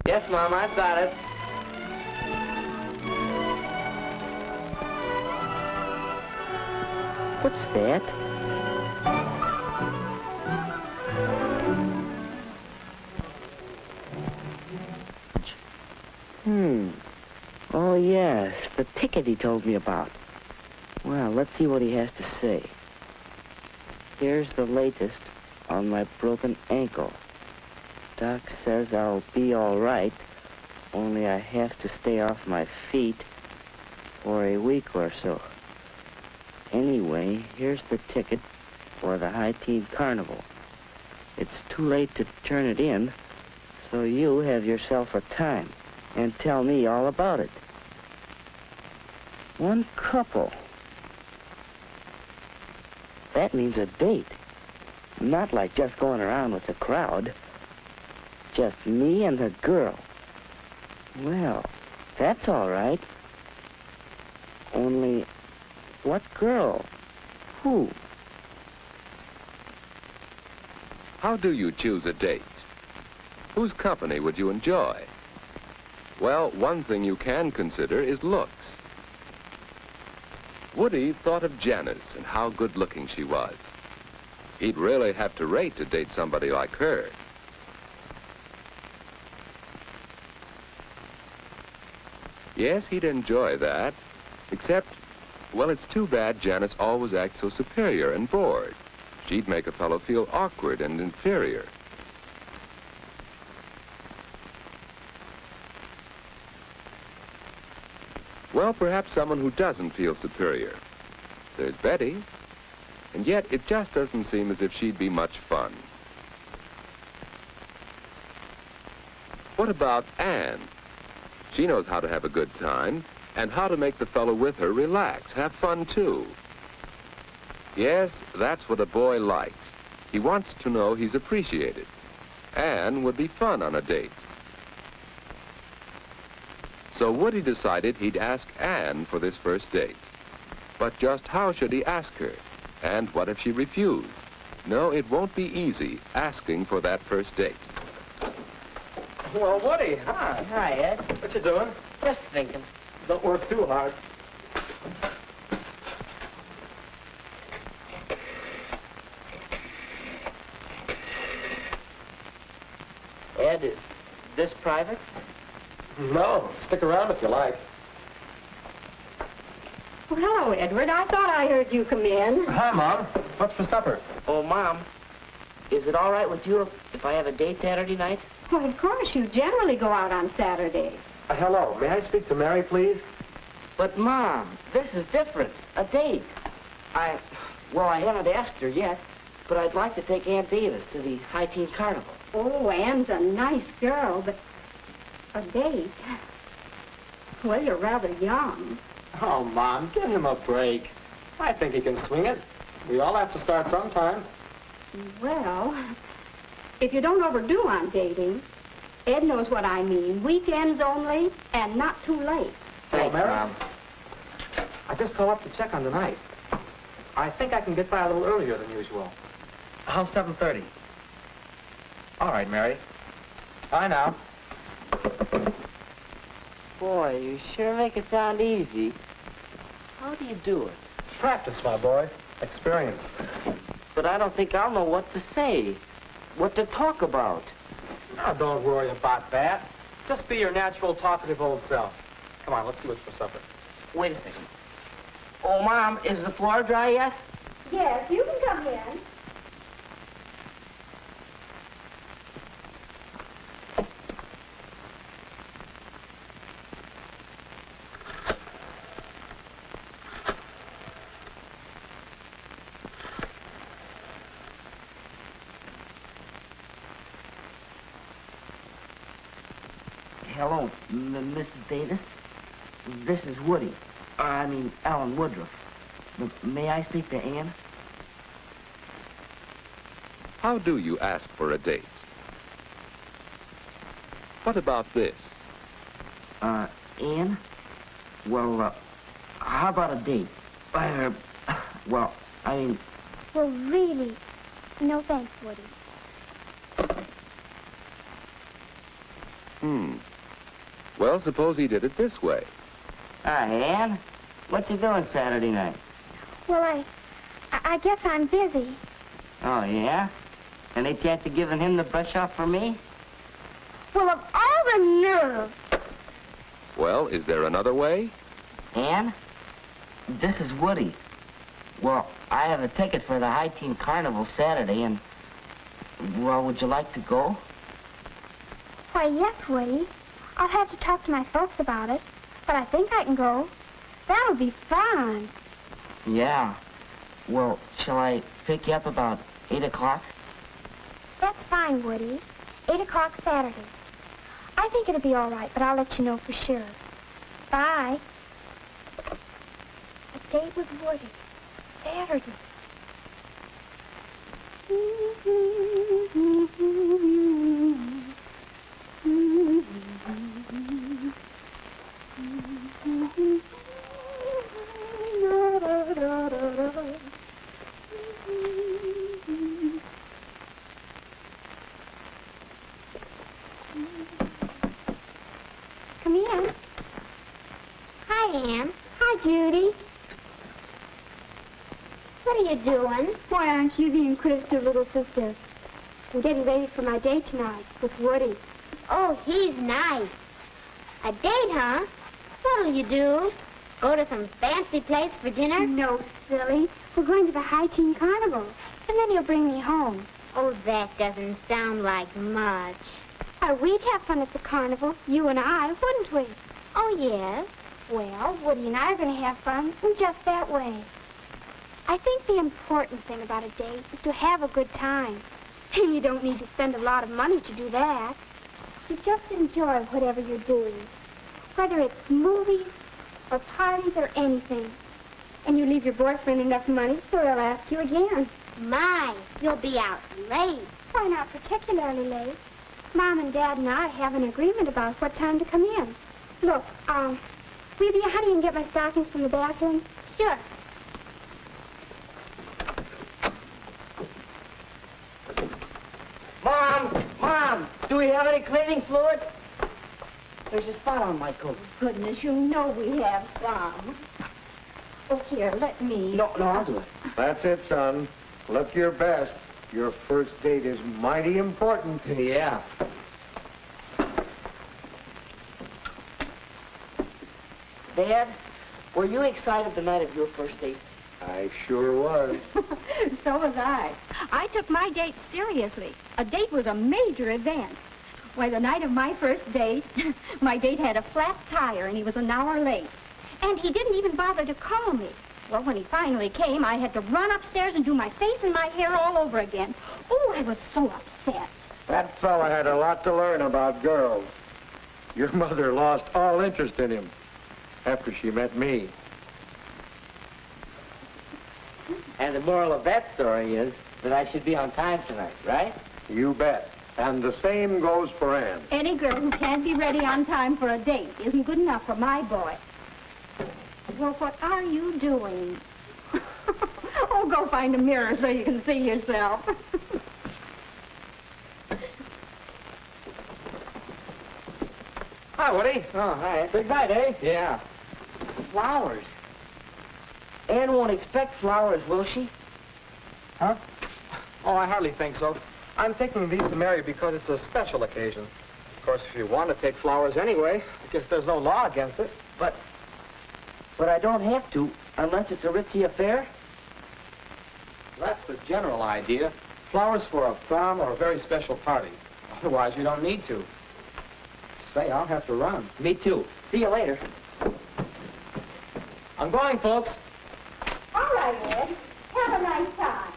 Yes, Mom, I've got it. What's that? Oh, yes, the ticket he told me about. Well, let's see what he has to say. Here's the latest on my broken ankle. Doc says I'll be all right, only I have to stay off my feet for a week or so. Anyway, here's the ticket for the High Teen Carnival. It's too late to turn it in, so you have yourself a time and tell me all about it. One couple. That means a date. Not like just going around with the crowd. Just me and the girl. Well, that's all right. Only, what girl? Who? How do you choose a date? Whose company would you enjoy? Well, one thing you can consider is looks. Woody thought of Janice and how good-looking she was. He'd really have to rate to date somebody like her. Yes, he'd enjoy that, except, well, it's too bad Janice always acts so superior and bored. She'd make a fellow feel awkward and inferior. Well, perhaps someone who doesn't feel superior. There's Betty, and yet it just doesn't seem as if she'd be much fun. What about Anne? She knows how to have a good time and how to make the fellow with her relax, have fun too. Yes, that's what a boy likes. He wants to know he's appreciated. Anne would be fun on a date. So Woody decided he'd ask Anne for this first date. But just how should he ask her? And what if she refused? No, it won't be easy asking for that first date. Well, Woody, hi. Hi, Ed. What you doing? Just thinking. Don't work too hard. Ed, is this private? No, stick around if you like. Well, hello, Edward. I thought I heard you come in. Hi, Mom. What's for supper? Oh, Mom, is it all right with you if I have a date Saturday night? Well, of course, you generally go out on Saturdays. Hello. May I speak to Mary, please? But, Mom, this is different. A date. Well, I haven't asked her yet, but I'd like to take Aunt Davis to the High Teen Carnival. Oh, Anne's a nice girl, but a date? Well, you're rather young. Oh, Mom, give him a break. I think he can swing it. We all have to start sometime. Well, if you don't overdo on dating, Ed knows what I mean. Weekends only, and not too late. Thanks, Mary? Mom. I just called up to check on tonight. I think I can get by a little earlier than usual. How's 7:30? All right, Mary. Bye now. Boy, you sure make it sound easy. How do you do it? Practice, my boy. Experience. But I don't think I'll know what to say, what to talk about. Now, don't worry about that. Just be your natural, talkative old self. Come on, let's see what's for supper. Wait a second. Oh, Mom, is the floor dry yet? Yes, you can come in. Hello, Mrs. Davis. This is Woody. Alan Woodruff. May I speak to Anne? How do you ask for a date? What about this? Anne? Well, how about a date? Well, really, no thanks, Woody. Well, suppose he did it this way. Hi, Ann. What you doing Saturday night? Well, I guess I'm busy. Oh, yeah? Any chance of giving him the brush off for me? Well, of all the nerve. Well, is there another way? Ann, this is Woody. Well, I have a ticket for the High Teen Carnival Saturday, and, well, would you like to go? Why, yes, Woody. I'll have to talk to my folks about it, but I think I can go. That'll be fun. Yeah. Well, shall I pick you up about 8 o'clock? That's fine, Woody. 8 o'clock Saturday. I think it'll be all right, but I'll let you know for sure. Bye. A date with Woody. Saturday. Come in. Hi, Ann. Hi, Judy. What are you doing? Why aren't you the inquisitive little sister? I'm getting ready for my date tonight with Woody. Oh, he's nice. A date, huh? What'll you do? Go to some fancy place for dinner? No, silly. We're going to the High Teen Carnival, and then he'll bring me home. Oh, that doesn't sound like much. We'd have fun at the carnival, you and I, wouldn't we? Oh, yes. Well, Woody and I are going to have fun in just that way. I think the important thing about a date is to have a good time. And you don't need to spend a lot of money to do that. You just enjoy whatever you're doing, whether it's movies or parties or anything. And you leave your boyfriend enough money so he'll ask you again. My, you'll be out late. Why not particularly late? Mom and Dad and I have an agreement about what time to come in. Look, will you be a honey and get my stockings from the bathroom? Sure. Mom, do we have any cleaning fluid? There's a spot on my coat. Goodness, you know we have some. Oh, here, let me. No, I'll do it. That's it, son. Look your best. Your first date is mighty important. Yeah. Dad, were you excited the night of your first date? I sure was. So was I. I took my date seriously. A date was a major event. Why, the night of my first date, my date had a flat tire and he was an hour late. And he didn't even bother to call me. Well, when he finally came, I had to run upstairs and do my face and my hair all over again. Oh, I was so upset. That fella had a lot to learn about girls. Your mother lost all interest in him after she met me. And the moral of that story is that I should be on time tonight, right? You bet. And the same goes for Ann. Any girl who can't be ready on time for a date isn't good enough for my boy. Well, what are you doing? Oh, go find a mirror so you can see yourself. Hi, Woody. Oh, hi. Big night, eh? Yeah. Flowers. Ann won't expect flowers, will she? Huh? Oh, I hardly think so. I'm taking these to Mary because it's a special occasion. Of course, if you want to take flowers anyway, I guess there's no law against it. But I don't have to, unless it's a ritzy affair. That's the general idea. Flowers for a prom or a very special party. Otherwise, you don't need to. Say, I'll have to run. Me too. See you later. I'm going, folks. All right, Ed. Have a nice time.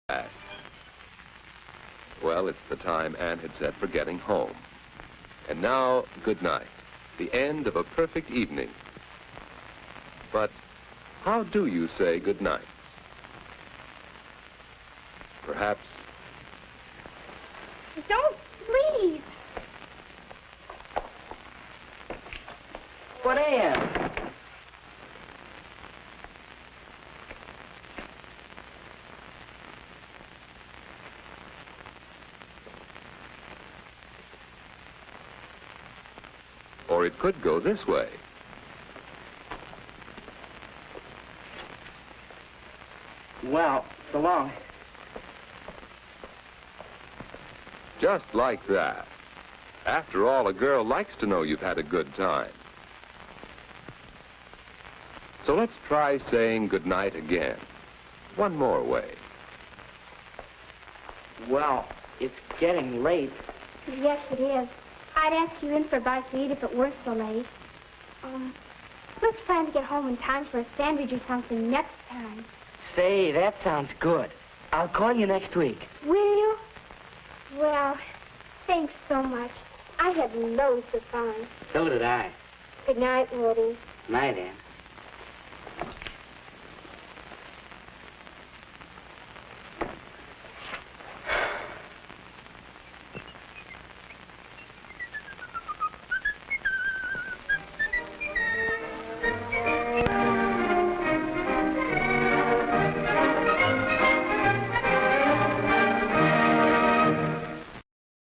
fast. Well, it's the time Anne had set for getting home. And now, good night. The end of a perfect evening. But how do you say good night? Perhaps... Don't leave. But Anne... Or it could go this way. Well, so long. Just like that. After all, a girl likes to know you've had a good time. So let's try saying goodnight again. One more way. Well, it's getting late. Yes, it is. I'd ask you in for a bite to eat if it weren't so late. Let's plan to get home in time for a sandwich or something next time. Say, that sounds good. I'll call you next week. Will you? Well, thanks so much. I had loads of fun. So did I. Good night, Woody. Night, Anne.